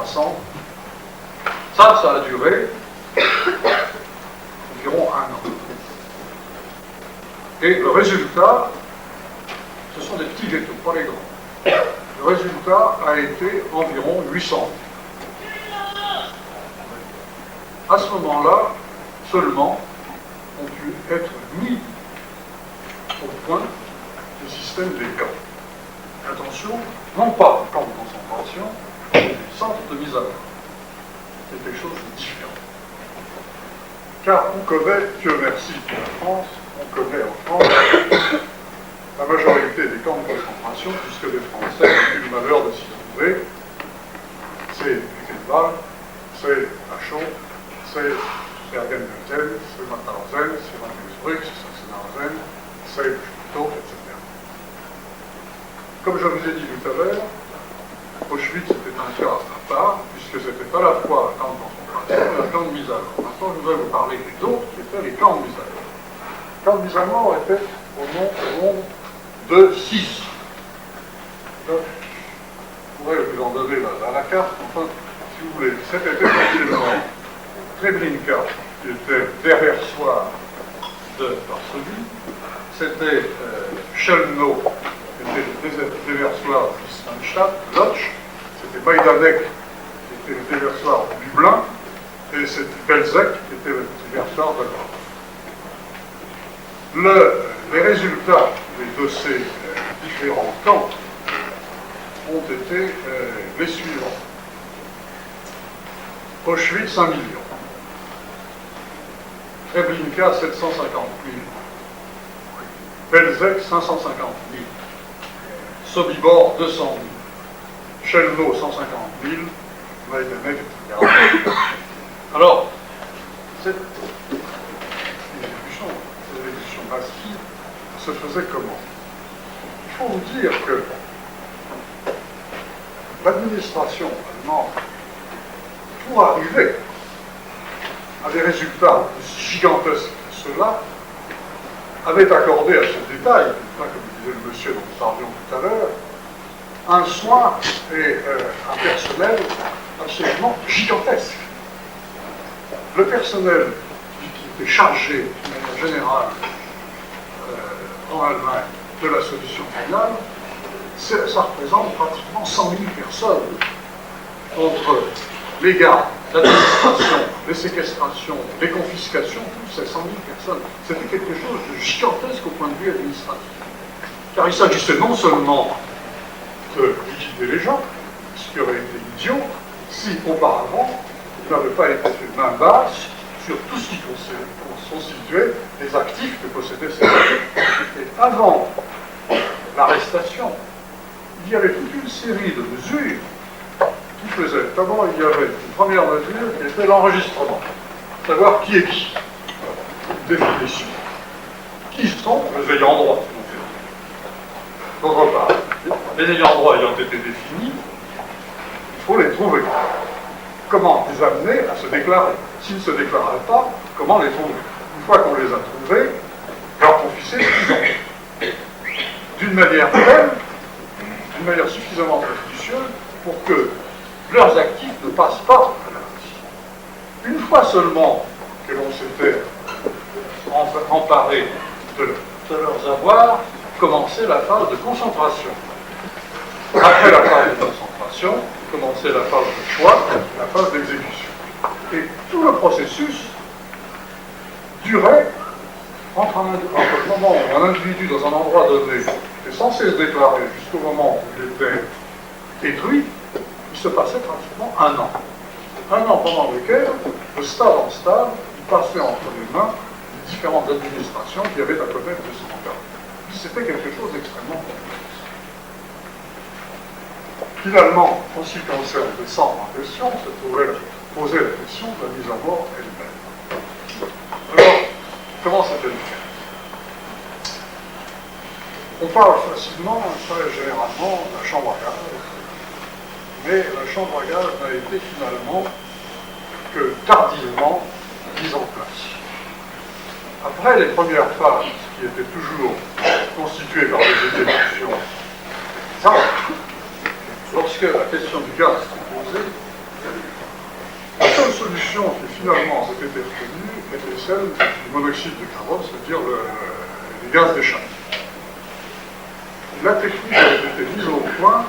croissant. Ça a duré environ 1 an. Et le résultat, ce sont des petits ghettos, pas les grands. Le résultat a été environ 800. À ce moment-là, seulement, ont pu être mis au point le système des camps. Attention, non pas des camps de concentration, mais des centres de mise à mort. C'est quelque chose de différent. Car on connaît, Dieu merci pour la France, on connaît en France la majorité des camps de concentration, puisque les Français ont eu le malheur de s'y trouver. C'est Buchenwald, c'est Dachau, c'est Bergen-Belsen, c'est Mauthausen, c'est Ravensbrück, c'est Sachsenhausen, c'est Stuttgart, etc. Comme je vous ai dit tout à l'heure, Auschwitz était un cas à part, puisque c'était à la fois un camp de concentration et un camp de mise à mort. Maintenant, je voudrais vous parler des autres, qui étaient les camps de mise à mort. Les camps de mise à mort étaient au nombre de 6. Donc, je pourrais vous en donner la carte, enfin, si vous voulez. C'était essentiellement Treblinka, qui était derrière soir de Varsovie. C'était Chelmno, qui était le déversoir de Wittgenstein, Lodz. C'était Majdanek, qui était le déversoir de Dublin. Et c'était Belzec, qui était le déversoir de Londres. Les résultats de ces différents camps ont été les suivants. Auschwitz, 1 million. Treblinka, 750 000. Belzec, 550 000. Sobibor, 200 000. Chelmno, 150 000. Majdanek, etc. Alors, cette exécution massive se faisait comment? Il faut vous dire que l'administration allemande, pour arriver à des résultats aussi gigantesques que ceux-là, avait accordé à ce détail, comme disait le monsieur dont nous parlions tout à l'heure, un soin et un personnel absolument gigantesque. Le personnel qui était chargé, de manière générale, en Allemagne, de la solution finale, ça représente pratiquement 100 000 personnes entre les gardes, l'administration, les séquestrations, les confiscations, tous ces 100 000 personnes. C'était quelque chose de gigantesque au point de vue administratif. Car il s'agissait non seulement de liquider les gens, ce qui aurait été idiot si auparavant il n'avait pas été fait main basse sur tout ce qui constituait les actifs que possédaient ces gens. Et avant l'arrestation, il y avait toute une série de mesures qui faisaient. D'abord, il y avait une première mesure qui était l'enregistrement. Savoir qui est qui. Définition. Qui sont les ayants droit. D'autre part, les ayants droit ayant été définis, il faut les trouver. Comment les amener à se déclarer? S'ils ne se déclareraient pas, comment les trouver? Une fois qu'on les a trouvés, leur confisquer ce qu'ils ont. D'une manière telle, d'une manière suffisamment astucieuse pour que leurs actifs ne passent pas à la Russie. Une fois seulement que l'on s'était emparé de leurs avoirs, commençait la phase de concentration. Après la phase de concentration, commençait la phase de choix, la phase d'exécution. Et tout le processus durait entre le moment où un individu dans un endroit donné était censé se déclarer jusqu'au moment où il était détruit, il se passait pratiquement 1 an. 1 an pendant lequel, de stade en stade, il passait entre les mains des différentes administrations qui avaient à connaître de son cas. C'était quelque chose d'extrêmement complexe. Finalement, en ce qui concerne les centres en question, se posait la question de la mise à mort elle-même. Alors, comment s'est-elle fait? On parle facilement, très généralement, de la chambre à gaz, mais la chambre à gaz n'a été finalement que tardivement mise en place. Après les premières phases, qui étaient toujours constituées par des exécutions, lorsque la question du gaz s'est posée, solution qui finalement avait été retenue était celle du monoxyde de carbone, c'est-à-dire les gaz d'échappement. La technique avait été mise au point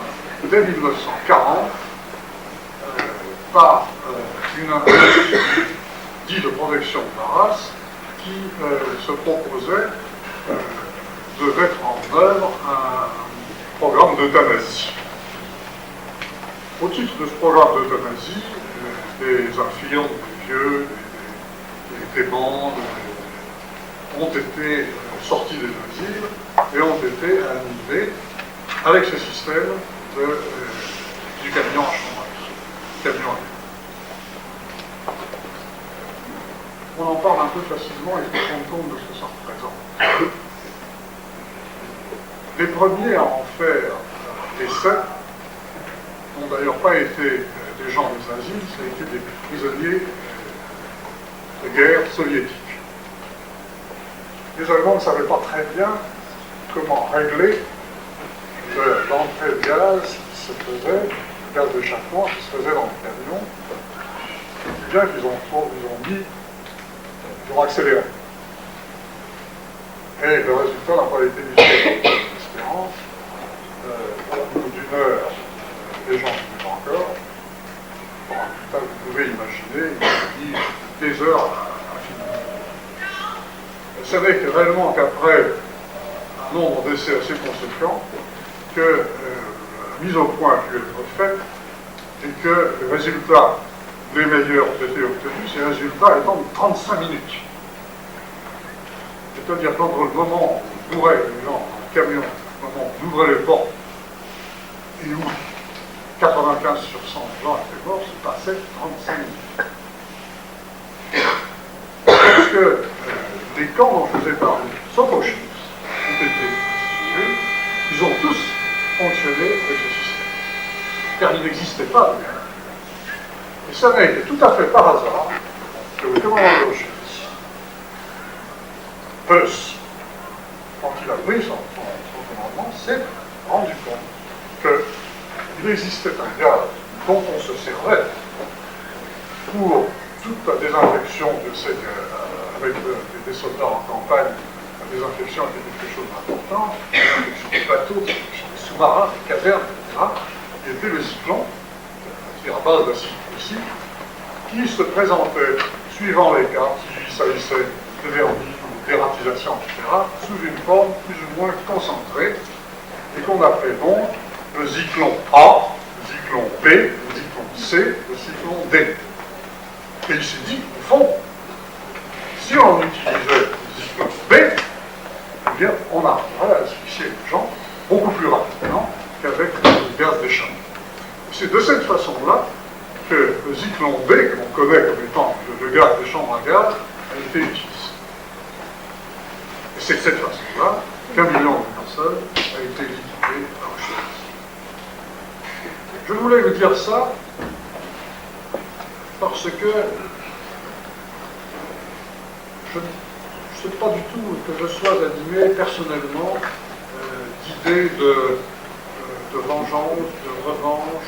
dès 1940 par une institut dit de protection de la race qui se proposait de mettre en œuvre un programme d'euthanasie. Au titre de ce programme d'euthanasie, des infirmes, des vieux, des démons ont été sortis des asiles et ont été animés avec ce système du camion à chômage. On en parle un peu facilement et se rend compte de ce que ça représente. Les premiers à en faire essai n'ont d'ailleurs pas été des gens des asiles, ça a été des prisonniers de guerre soviétiques. Les Allemands ne savaient pas très bien comment régler l'entrée de gaz qui se faisait, le gaz d'échappement qui se faisait dans le camion, si bien qu'ils ont accéléré. Et le résultat n'a pas été mis sur l'espérance. Au bout d'une heure, les gens fumaient encore. Vous pouvez imaginer, il dit des heures à finir. Ce n'est que réellement qu'après un nombre d'essais assez conséquent que la mise au point a pu être faite et que les résultats les meilleurs ont été obtenus, ces résultats étant de 35 minutes. C'est-à-dire qu'entre le moment où on ouvrait les gens dans le camion, le moment où on ouvrait les portes et où 95 sur 100 gens étaient morts, se passait 35 minutes. Parce que les camps dont je vous ai parlé, sauf Auschwitz, ont été institués, ils ont tous fonctionné avec ce système. Car il n'existait pas de guerre. Et ça n'est que tout à fait par hasard que le commandant d'Auschwitz, Peuss, quand il a pris son commandement, s'est rendu compte qu'il existait un gaz dont on se servait pour toute la désinfection de ces, avec des soldats en campagne, la désinfection était quelque chose d'important, la désinfection des bateaux, la désinfection des sous-marins, des cavernes, etc., qui était le cyclone, c'est-à-dire à base d'acide prussique, qui se présentait, suivant les cas, s'il s'agissait de vernis ou d'ératisation, etc., sous une forme plus ou moins concentrée, et qu'on appelait donc le cyclone A, le cyclone B, le cyclone C, le cyclone D. Et il s'est dit, au fond, si on utilisait le cyclone B, eh bien, on arriverait à asphyxier les gens beaucoup plus rapidement qu'avec le gaz d'échappement. C'est de cette façon-là que le cyclone B, que l'on connaît comme étant le gaz des chambres à gaz, a été utilisé. Et c'est de cette façon-là qu'un million de personnes a été liquidé à Auschwitz. Je voulais vous dire ça parce que je ne sais pas du tout que je sois animé personnellement d'idées de vengeance, de revanche,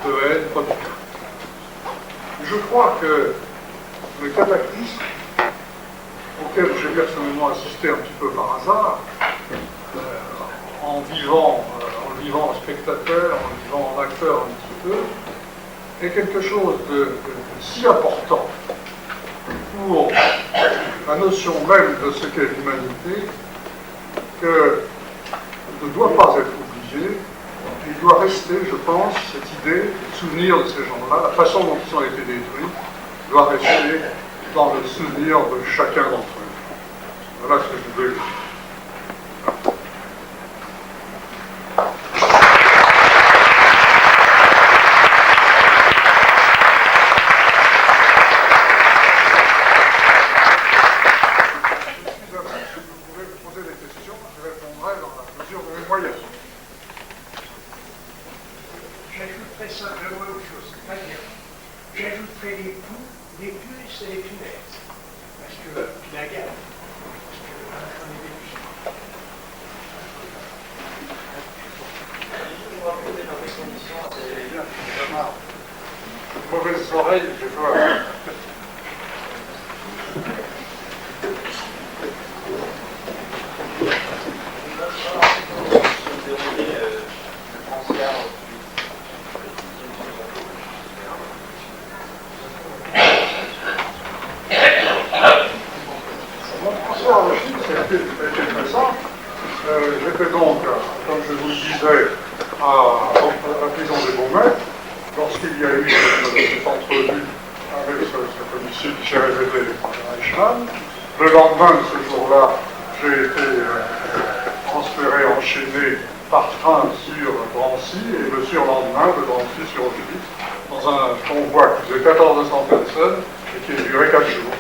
de haine, pas du tout. Je crois que le cataclysme auquel j'ai personnellement assisté un petit peu par hasard, en vivant en spectateur, en vivant en acteur un petit peu, est quelque chose de si important pour la notion même de ce qu'est l'humanité que ne doit pas être oublié. Il doit rester, je pense, cette idée, le souvenir de ces gens-là, la façon dont ils ont été détruits, doit rester dans le souvenir de chacun d'entre eux. Voilà ce que je voulais dire. Mauvaise oreille, des fois. s'est entretenu avec ce policier qui s'est révélé Eichmann. Le lendemain de ce jour-là, j'ai été transféré, enchaîné par train sur Drancy, et le surlendemain de Drancy sur Auschwitz, dans un convoi qui faisait 1400 personnes et qui a duré 4 jours.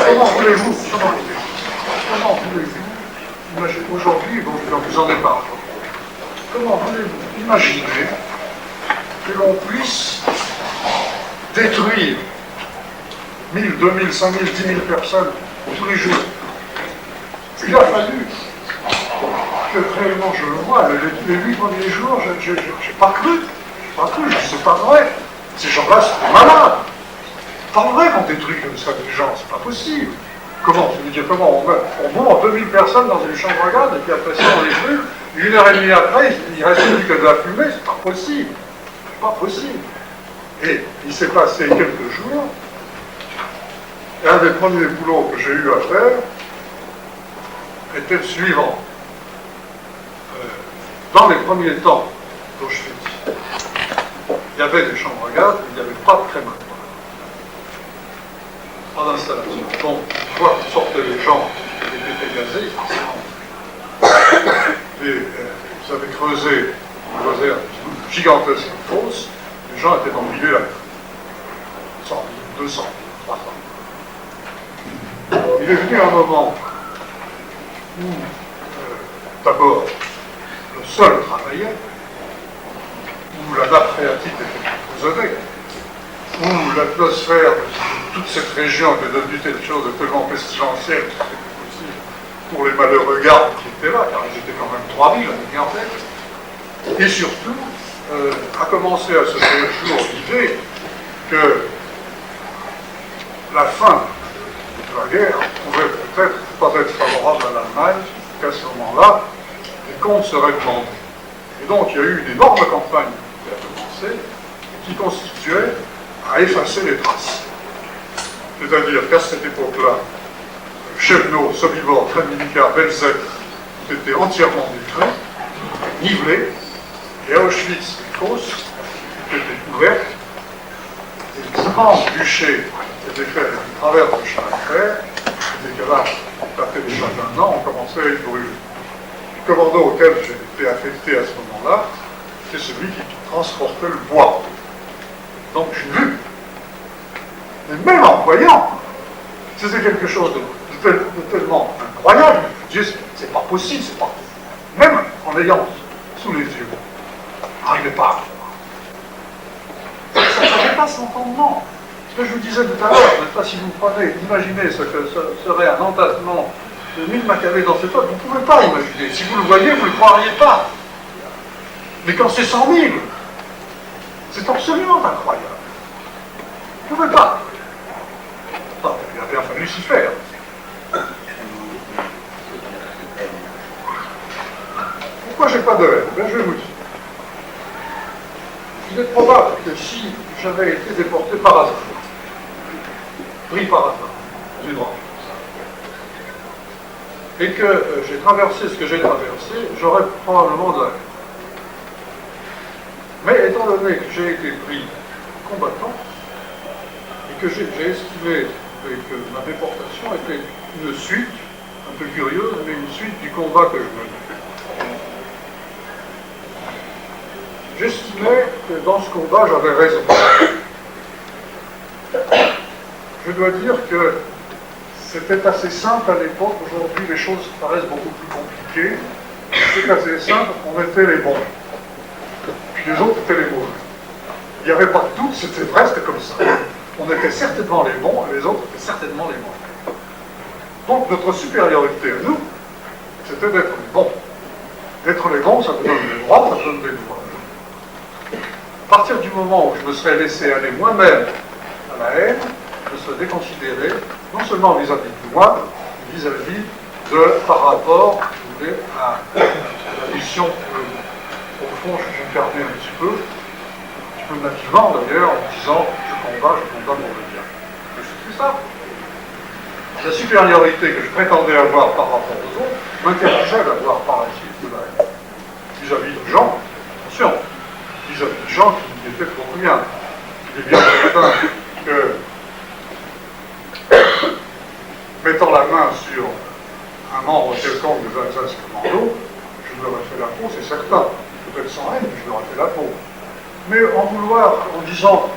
Comment voulez-vous aujourd'hui, bon, je vous en ai parlé, comment voulez-vous imaginer que l'on puisse détruire 1000, 2000, 5000, 10 000 personnes tous les jours? Il a fallu que réellement je le vois. Les 8 premiers jours, je n'ai pas cru. C'est pas vrai. Ces gens-là sont malades. Pas vrai qu'on détruit comme ça des gens, c'est pas possible. Comment? Tu veux dire comment? On bourre 2000 personnes dans une chambre à gaz et puis après ça on les brûle. 1h30 après, il reste plus que de la fumée, c'est pas possible. C'est pas possible. Et il s'est passé quelques jours, et un des premiers boulots que j'ai eu à faire était le suivant. Dans les premiers temps d'Auschwitz, il y avait des chambres à gaz, mais il n'y avait pas de crématoire. Pas d'installation. Donc, une fois que sortaient les gens qui étaient gazés, et vous avez creusé une gigantesque fosse, les gens étaient emmilés là. 100 000, 200 000, 300 000. Il est venu un moment où, d'abord, le sol travaillait, où la nappe phréatique était empoisonnée, où l'atmosphère de toute cette région était devenue quelque chose de tellement pestilentiel que c'était possible pour les malheureux gardes qui étaient là, car ils étaient quand même 3000 en tête. Et surtout, a commencé à se faire jour l'idée que la fin de la guerre pouvait peut-être pas être favorable à l'Allemagne, qu'à ce moment-là, les comptes seraient demandés. Et donc il y a eu une énorme campagne qui a commencé, qui constituait à effacer les traces. C'est-à-dire qu'à cette époque-là, Chevenot, Sobibor, Treblinka, Belzec ont été entièrement détruits, nivelés, et à Auschwitz, les fosses étaient couvertes, et les immenses bûchers étaient faits avec une traverse de chemin de fer, des cadavres datés déjà d'un an, ont commencé à être brûlés. Le commando auquel j'ai été affecté à ce moment-là, c'est celui qui transportait le bois. Donc j'ai vu. Mais même en voyant, c'était quelque chose de tellement incroyable. Je dis, c'est pas possible, c'est pas. Même en l'ayant sous les yeux, n'arrivez pas à voir. Ça dépasse l'entendement. Ce que je vous disais tout à l'heure, si vous prenez, imaginez ce que serait un entassement de 1000 Maccabées dans cette œuvre, vous ne pouvez pas imaginer. Si vous le voyez, vous ne le croiriez pas. Mais quand c'est 100 000, c'est absolument incroyable. Vous ne pouvez pas. Non, il a bien fallu s'y faire. Pourquoi j'ai pas de haine? Ben, je vais vous dire. Il est probable que si j'avais été déporté par hasard, pris par hasard, du droit, et que j'ai traversé ce que j'ai traversé, j'aurais probablement de la haine. Mais étant donné que j'ai été pris combattant, et que j'ai estimé que ma déportation était une suite, un peu curieuse, mais une suite du combat que je menais. J'estimais que dans ce combat, j'avais raison. Je dois dire que c'était assez simple à l'époque. Aujourd'hui, les choses paraissent beaucoup plus compliquées. C'était assez simple, on était les bons. Puis les autres étaient les mauvais. Il n'y avait pas de doute, c'était vrai, c'était comme ça. On était certainement les bons et les autres étaient certainement les mauvais. Donc notre supériorité à nous, c'était d'être les bons. D'être les bons, ça nous donne des droits, ça nous donne des devoirs. À partir du moment où je me serais laissé aller moi-même à la haine, je serais déconsidéré, non seulement vis-à-vis de moi, mais vis-à-vis par rapport, si vous voulez, à la mission que, au fond, j'incarnais un petit peu, peu nativement d'ailleurs, en disant je combats pour le bien. C'est ça. La supériorité que je prétendais avoir par rapport aux autres m'interdisait d'avoir par la suite de la haine. Vis-à-vis de gens, attention, vis-à-vis de gens qui n'étaient pour rien. Il est bien certain que, mettant la main sur un membre quelconque des Alsace Commando, je lui aurais fait la peau, c'est certain. Peut-être sans haine, je lui aurais fait la peau. Mais en vouloir, en disant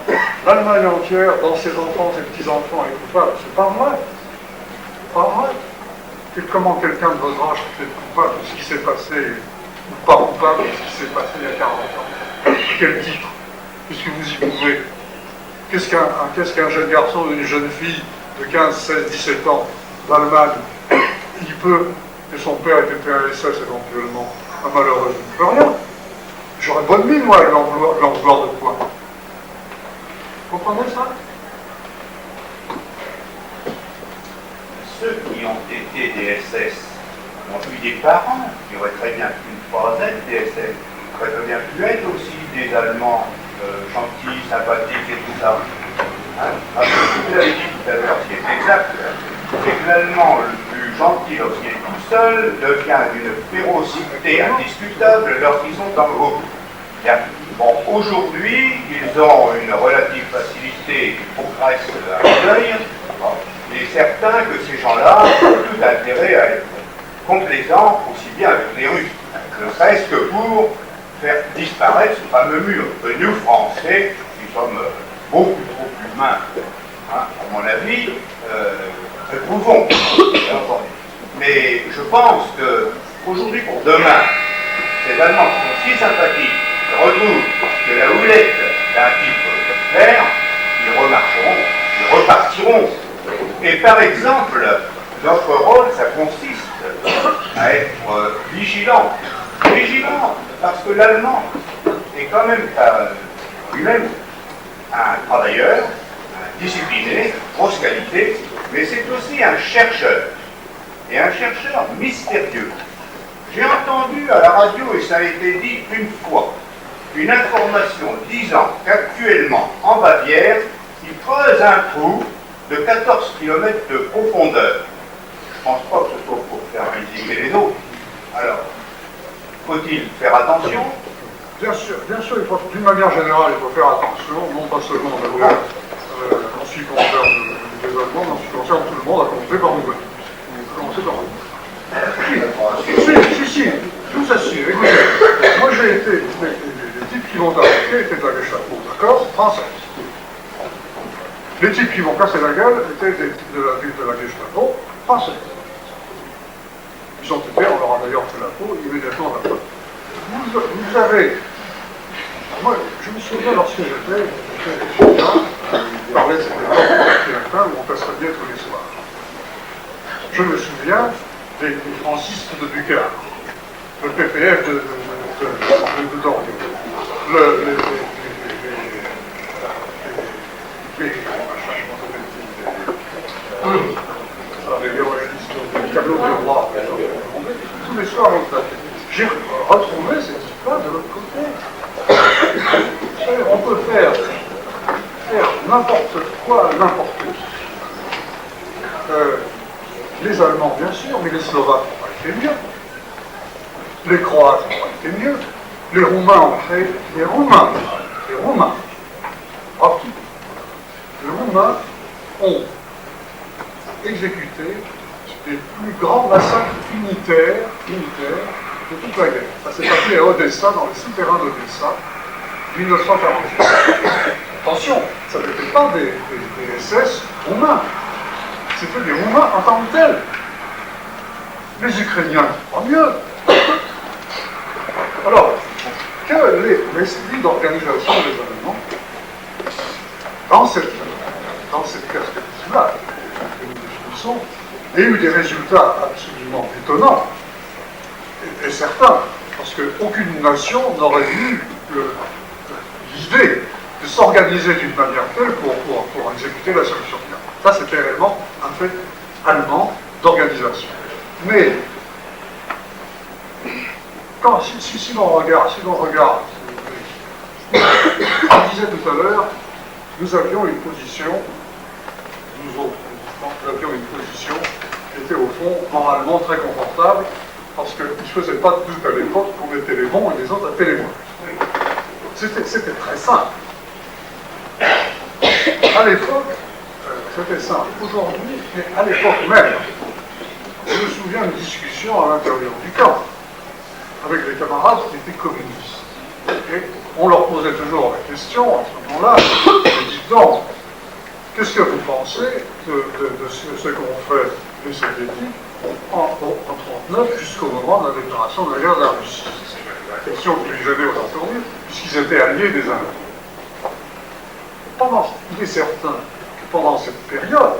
l'Allemagne entière, dans ses enfants, ses petits-enfants et tout ça, c'est pas vrai. C'est pas vrai. Et comment quelqu'un de votre âge peut être coupable de ce qui s'est passé, ou pas coupable de ce qui s'est passé il y a 40 ans? Quel titre? Qu'est-ce que vous y pouvez? Qu'est-ce qu'un jeune garçon ou une jeune fille de 15, 16, 17 ans d'Allemagne, il peut, et son père était PASS éventuellement, un malheureux, il ne peut rien. J'aurais bonne mine, moi, l'emploi de poing. Vous comprenez ça? Ceux qui ont été des SS ont eu des parents qui auraient très bien pu ne pas être des SS, qui auraient très bien pu être aussi des Allemands gentils, sympathiques et tout ça. Hein? Parce que vous avez dit tout à l'heure, ce qui est exact, c'est que l'Allemand le plus gentil lorsqu'il est tout seul devient d'une férocité indiscutable lorsqu'ils sont en groupe. Bien. Bon, aujourd'hui, ils ont une relative facilité qui progresse à l'œil. Bon. Il est certain que ces gens-là ont tout intérêt à être complaisants aussi bien avec les Russes, ne serait-ce que pour faire disparaître ce fameux mur que nous, Français, qui sommes beaucoup trop humains, hein, à mon avis, retrouvons. Mais je pense qu'aujourd'hui pour demain, ces Allemands qui sont si sympathiques, se retrouvent que la houlette d'un type vert, ils remarcheront, ils repartiront. Et par exemple, notre rôle, ça consiste à être vigilant, parce que l'Allemand est quand même lui-même un travailleur, un discipliné, grosse qualité, mais c'est aussi un chercheur, et un chercheur mystérieux. J'ai entendu à la radio, et ça a été dit une fois, une information disant qu'actuellement, en Bavière, ils creusent un trou de 14 km de profondeur. Je ne pense pas que ce soit pour faire visiter les autres. Alors, faut-il faire attention? Bien sûr, d'une manière générale, il faut faire attention, non pas seulement d'abord en ce qui concerne les Allemands, mais en ce qui concerne tout le monde, à commencer par nous. Si, je vous assure, écoutez, moi j'ai été, les types qui m'ont arrêté étaient de la Gestapo, d'accord? Française. Les types qui m'ont cassé la gueule étaient des types de la Gestapo française. Ils ont été, on leur a d'ailleurs fait la peau immédiatement après. Vous avez... Moi, je me souviens lorsque j'étais étudiant, il parlait de cette époque où on passerait bien tous les soirs. Je me souviens des francistes de Bucard, le PPF de Doriot, les tableaux du roi, tous les soirs, j'ai retrouvé cette histoire de l'autre côté. On peut faire n'importe quoi, n'importe où. Les Allemands, bien sûr, mais les Slovaques ont été mieux. Les Croates ont été mieux. Les Roumains ont fait... Les Roumains. Les Roumains ont exécuté les plus grands massacres unitaires de toute la guerre. Ça s'est passé à Odessa, dans les souterrains d'Odessa, 1946. Attention, ça n'était pas des SS roumains. C'était des Roumains en tant que tels. Les Ukrainiens, pas mieux. Alors, que les styles d'organisation des Allemands, dans cette perspective-là, que nous définissons, aient eu des résultats absolument étonnants et certains, parce qu'aucune nation n'aurait eu l'idée de s'organiser d'une manière telle pour exécuter la solution finale. Ça, c'était réellement un fait allemand d'organisation. Mais, si l'on regarde, Je disais tout à l'heure, nous avions une position, nous autres, nous avions une position qui était au fond moralement très confortable, parce qu'il ne se faisait pas de doute à l'époque qu'on était les bons et les autres étaient les mauvais. C'était très simple. À l'époque, c'était simple. Aujourd'hui, mais à l'époque même, je me souviens d'une discussion à l'intérieur du camp, avec des camarades qui étaient communistes. Et on leur posait toujours la question, à ce moment-là, dites donc, qu'est-ce que vous pensez de ce qu'ont fait les soviétiques en 1939 jusqu'au moment de la déclaration de la guerre de la Russie? C'est la question qui lui gênait aujourd'hui, puisqu'ils étaient alliés des Allemands. Il est certain que pendant cette période,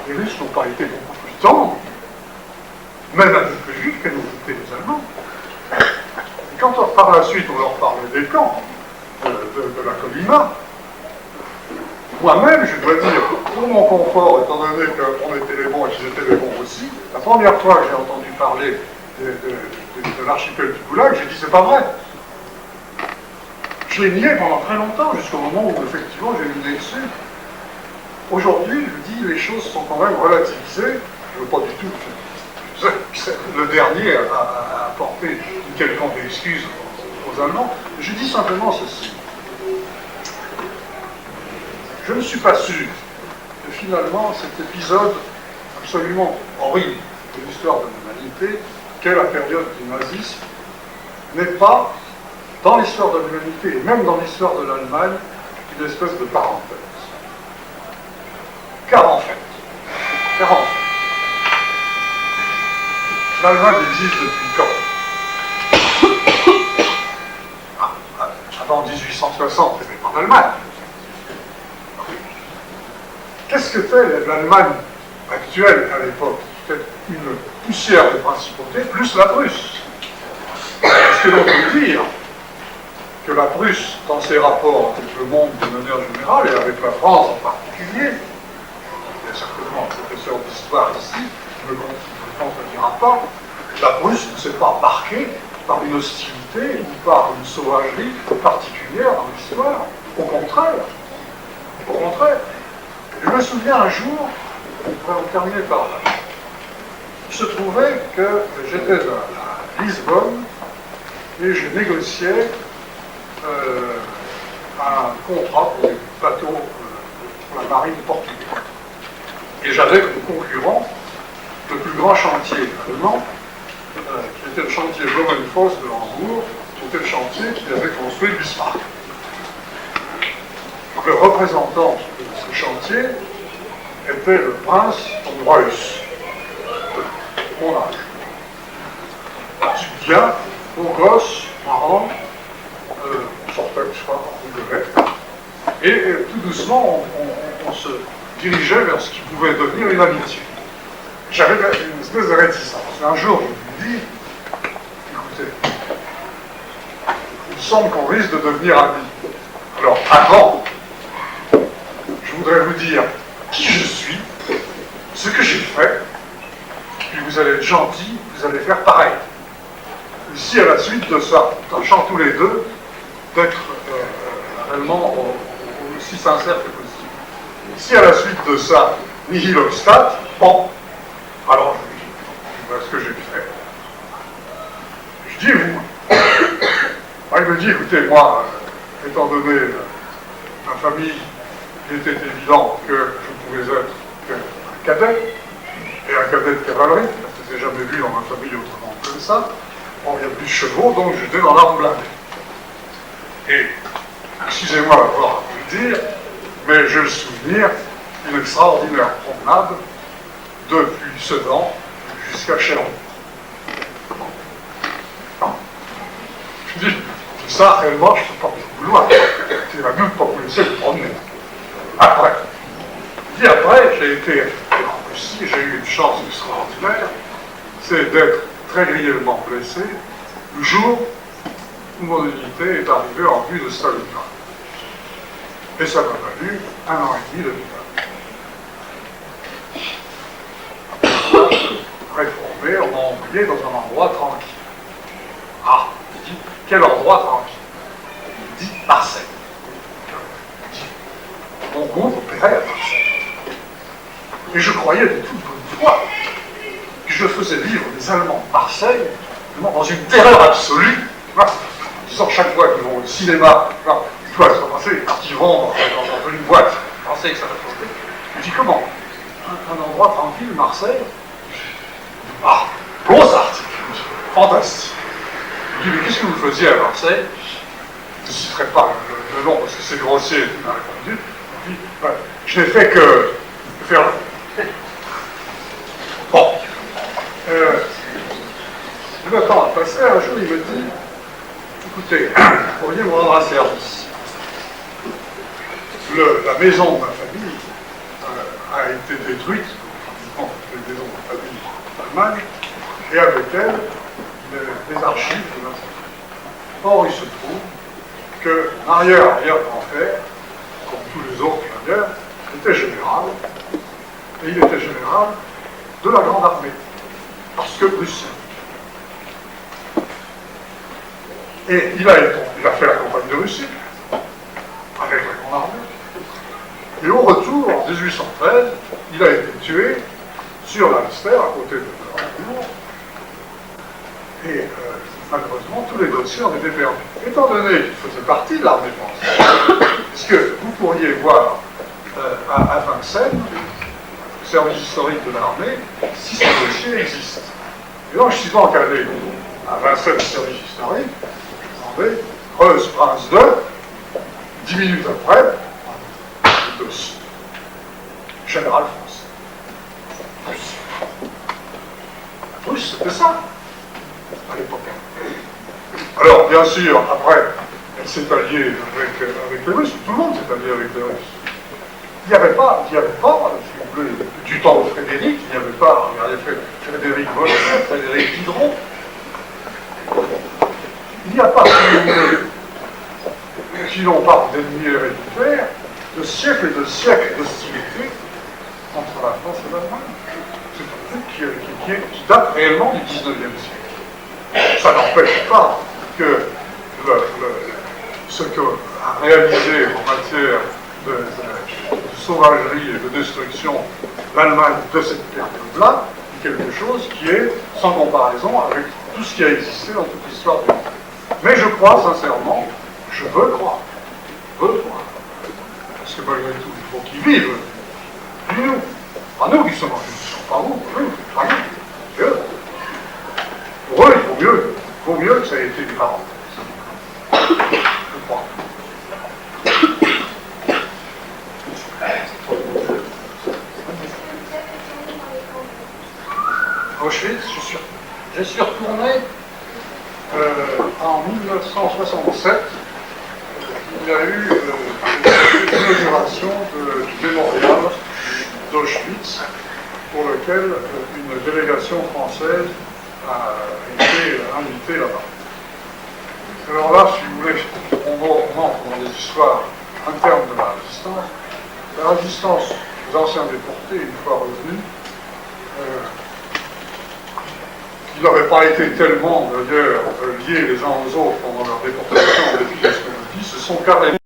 les Russes n'ont pas été beaucoup plus tendres, même un peu plus vite que nous étaient les Allemands. Et quand par la suite on leur parlait des camps de la Colima, moi-même, je dois dire, pour mon confort, étant donné qu'on était les bons et qu'ils étaient les bons aussi, la première fois que j'ai entendu parler de l'archipel du Goulag, j'ai dit c'est pas vrai. Je l'ai nié pendant très longtemps, jusqu'au moment où effectivement j'ai eu dessus. Aujourd'hui, je dis, les choses sont quand même relativisées. Je ne veux pas du tout. Le dernier a apporté une quelconque excuse aux Allemands. Je dis simplement ceci. Je ne suis pas sûr que finalement cet épisode absolument horrible de l'histoire de l'humanité, qu'est la période du nazisme, n'est pas, dans l'histoire de l'humanité et même dans l'histoire de l'Allemagne, une espèce de parenthèse. Car en fait, l'Allemagne existe depuis quand? Avant 1860, il n'y avait pas d'Allemagne. Qu'est-ce que fait l'Allemagne actuelle à l'époque? C'était une poussière de principauté plus la Prusse. Est-ce que l'on peut dire que la Prusse, dans ses rapports avec le monde de manière générale, et avec la France en particulier, il y a certainement un professeur d'histoire ici, je ne le dira pas, la Prusse ne s'est pas marquée par une hostilité ou par une sauvagerie particulière dans l'histoire. Au contraire. Au contraire. Je me souviens un jour, on va terminer par là, il se trouvait que j'étais à Lisbonne et je négociais un contrat pour les bateaux pour la marine portugaise. Et j'avais comme concurrent le plus grand chantier allemand, qui était le chantier Blumenfoss de Hambourg, qui était le chantier qui avait construit Bismarck. Donc, le représentant de ce chantier était le prince von Reuss, mon âge. Bien, beau gosse, marrant, on sortait, je crois, on rigolait. Et tout doucement, on se dirigeait vers ce qui pouvait devenir une amitié. J'avais une espèce de réticence. Un jour, je lui dis, écoutez, il me semble qu'on risque de devenir amis. Alors, avant, je voudrais vous dire qui je suis, ce que j'ai fait, puis vous allez être gentil, vous allez faire pareil. Et si à la suite de ça, tâchant tous les deux d'être réellement aussi sincère que possible. Si à la suite de ça, nihil obstat, bon, alors je dis, voilà ce que j'ai fait. Je dis, vous. Il me dit, écoutez, moi, étant donné ma famille, il était évident que je pouvais être un cadet, et un cadet de cavalerie, je n'étais jamais vu dans ma famille autrement que ça. Bon, il n'y a plus de chevaux, donc j'étais dans l'arme blindée. Et, excusez-moi d'avoir à vous le dire, mais j'ai le souvenir d'une extraordinaire promenade depuis Sedan jusqu'à Chéron. Je dis, ça, réellement, je ne peux pas vous vouloir. C'est la même pas vous laisser le promener. Après, j'ai été en Russie, j'ai eu une chance extraordinaire, c'est d'être très grièvement blessé le jour où mon unité est arrivée en vue de Stalingrad. Et ça m'a valu 1 an et demi de vivre. Réformé, on m'a envoyé dans un endroit tranquille. Ah, il dit, quel endroit tranquille? Il dit Marseille. Et je croyais de toute bonne foi que je faisais vivre les Allemands de Marseille dans une terreur absolue, en disant chaque fois qu'ils vont au cinéma, ils doivent se passer, quand ils vont dans une boîte, penser que ça va sauter. Je dis comment un endroit tranquille, Marseille. Ah, großartig, fantastique. Je dis, mais qu'est-ce que vous faisiez à Marseille? Je ne citerai pas le nom parce que c'est grossier, il m'a répondu. Je dis, ben, je n'ai fait que faire la fête. Bon. Le temps a passé, un jour il me dit, écoutez, vous pourriez me rendre un service. La maison de ma famille a été détruite, pratiquement toutes les maisons de ma famille en Allemagne, et avec elle, les archives de ma famille. Or, il se trouve que l'arrière-arrière-grand-père, comme tous les autres d'ailleurs, était général, et il était général de la Grande Armée, parce que Prussien. Et il a fait la campagne de Russie, avec la Grande Armée. Et au retour, en 1813, il a été tué sur l'Alster, à côté de Hambourg. Et malheureusement, tous les dossiers ont été perdus. Étant donné qu'il faisait partie de l'armée française, puisque vous pourriez voir à Vincennes, le service historique de l'armée, si ce dossier existe. Et donc, je suis donc allé à Vincennes, le service historique, Creuse, Prince 2, 10 minutes après, le dossier. Général français. Russe, c'était ça, à l'époque. Alors, bien sûr, après, elle s'est alliée avec les Russes, tout le monde s'est allié avec les Russes. Il n'y avait pas, si vous voulez, du temps de Frédéric, il n'y avait pas, regardez, Frédéric Voltaire, Frédéric Diderot. Il n'y a pas, si l'on parle d'ennemis héréditaires, de siècles et de siècles d'hostilité entre la France et l'Allemagne. C'est un truc qui date réellement du XIXe siècle. Ça n'empêche pas que ce qu'a réalisé en matière de sauvagerie et de destruction l'Allemagne de cette période-là est quelque chose qui est sans comparaison avec tout ce qui a existé dans toute l'histoire du monde. Mais je crois sincèrement, je veux croire, parce que malgré tout, il faut qu'ils vivent. Puis nous, pas nous qui sommes en justice, pas vous, pas nous, c'est eux. Pour eux, il vaut mieux que ça ait été des parents. Je crois. Auschwitz, je suis retourné en 1967. Il y a eu l'inauguration du mémorial d'Auschwitz, pour lequel une délégation française a été invitée là-bas. Alors là, si vous voulez, on entre dans des histoires internes de la résistance. La résistance des anciens déportés, une fois revenus, qui n'auraient pas été tellement, d'ailleurs, liés les uns aux autres pendant leur déportation, depuis ce qu'on dit, se sont carrément